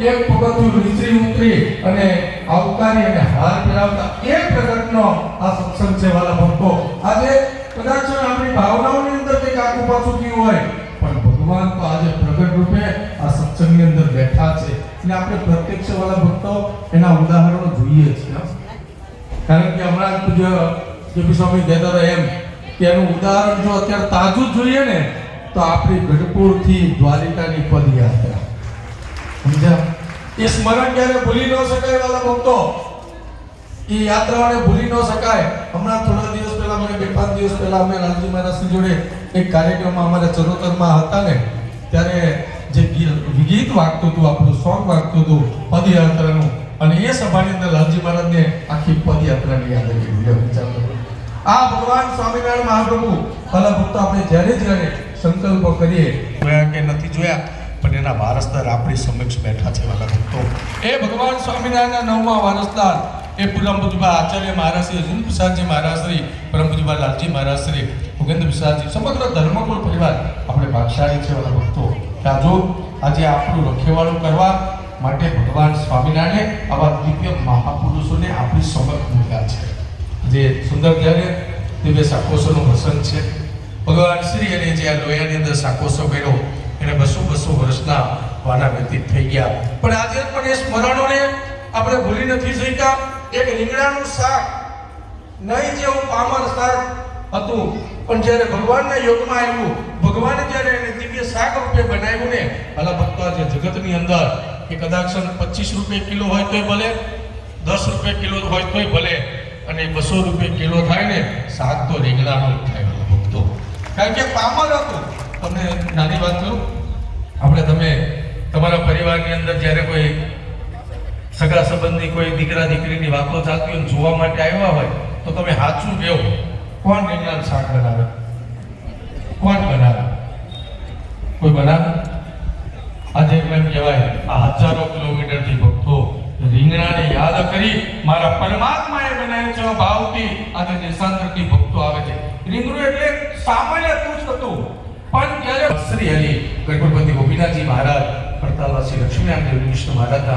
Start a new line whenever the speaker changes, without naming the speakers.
એક પગથિયું નીચે ઉતરી અને આવકારી અને હાર પહેરાવતા એક પ્રકારનો આ સત્સંગ છે વાલા ભક્તો. આજે કદાચ આપણી ભાવનાઓની અંદર કંઈક આખું પાછું થયું હોય, પણ ભગવાન તો આજે પ્રગટ રૂપે આ સત્સંગની અંદર બેઠા છે અને આપણે પ્રત્યક્ષ વાલા ભક્તો એના ઉદાહરણો જોઈએ છીએ. કારણ કે હમણાં પૂજ્ય જેપી સ્વામી કહેતા હતા એમ કે એનું ઉદાહરણ જો અત્યારે તાજું જોઈએ ને તો આપણી ગઢપુરથી દ્વારિકાની પદયાત્રા, સમજ્યા? એ સ્મરણ ક્યારે ભૂલી ન શકાય વાલા ભક્તો. એ યાત્રાઓને ભૂલી ન શકાય. હમણાં થોડા દિવસ પહેલા મને 2-5 દિવસ પહેલા અમે લાલજી મહારાજની જોડે એક કાર્યક્રમમાં અમારા ચરોતરમાં હતા ને, ત્યારે જે ગીત વાગતું હતું, આપણું સોંગ વાગતું હતું પદયાત્રાનું, અને એ સભાની અંદર લાલજી મહારાજને આખી પદયાત્રાની યાદ આવી ગઈ. આ ભગવાન સ્વામિનારાયણ મહાપ્રભુ ભલા ભક્તો આપણે જ્યારે સંકલ્પ કરીએ, જોયા કે નથી જોયા, પણ એના વારસદાર આપણી સમક્ષ બેઠા છે વાલા ભક્તો. એ ભગવાન સ્વામિનારાયણના 9મા વારસદાર એ પરમ પૂજ્ય આચાર્ય મહારાજ શ્રી અજીત પ્રસાદજી મહારાજ શ્રી, પરમ પૂજ્ય લાલજી મહારાજ શ્રી, ભૂગેન્દ્ર પ્રસાદજી, સમગ્ર ધર્મકુળ પરિવાર આપણે ભાગશાળી છે વાલા ભક્તો. જો આજે આપણું રખેવાળું કરવા માટે ભગવાન સ્વામિનારાયણે આવા દિવ્ય મહાપુરુષોને આપણી સમક્ષ મૂક્યા છે. જે સુંદર જ્યારે દિવ્ય સાકોસોનો પ્રસંગ છે. ભગવાન શ્રી અને જે આ લોયાની અંદર સાકોસો કર્યો એને 200 વર્ષના વાના વ્યતીત થઈ ગયા, પણ આજે પણ એ સ્મરણોને આપણે ભૂલી નથી શક્યા. એક રીંગણાનું શાક નહીં જેવું પામર શાક હતું, પણ જ્યારે ભગવાનના યોગમાં આવ્યું, ભગવાને જ્યારે એને દિવ્ય શાક રૂપે બનાવ્યું ને ભલા ભક્તો, આજે જગતની અંદર એ કદાચ 25 રૂપિયા કિલો હોય તોય ભલે, 10 રૂપિયા કિલો હોય તોય ભલે, અને 200 રૂપિયા કિલો થાય ને શાક તો રીંગણાનું જ થાય ભલા ભક્તો. કારણ કે પામર હતું. તમને નાની વાત કરું, આપણે તમે તમારા પરિવારની અંદર જ્યારે કોઈ સગા સંબંધી કોઈ દીકરા દીકરીની વાતો ચાલતી હોય જોવા માટે આવ્યા હોય તો તમે સાચું કહો, કોણ રીંગણાનું શાક બનાવે? કોણ બનાવે? કોઈ બનાવે? આજે એમ કહેવાય આ હજારો કિલોમીટરથી ભક્તો રીંગણાને યાદ કરી મારા પરમાત્માએ બનાવ્યું છે ભાવથી આજે દેશાંતરથી ભક્તો આવે છે. રીંગણું એટલે સામાન્ય તુચ્છ હતું, પણ જ્યારે શ્રી હરિ ગઢપતિ ગોપીનાથજી મહારાજ, પડતાલવાસી લક્ષ્મીનારાયણ દેવ કૃષ્ણ મહારાજના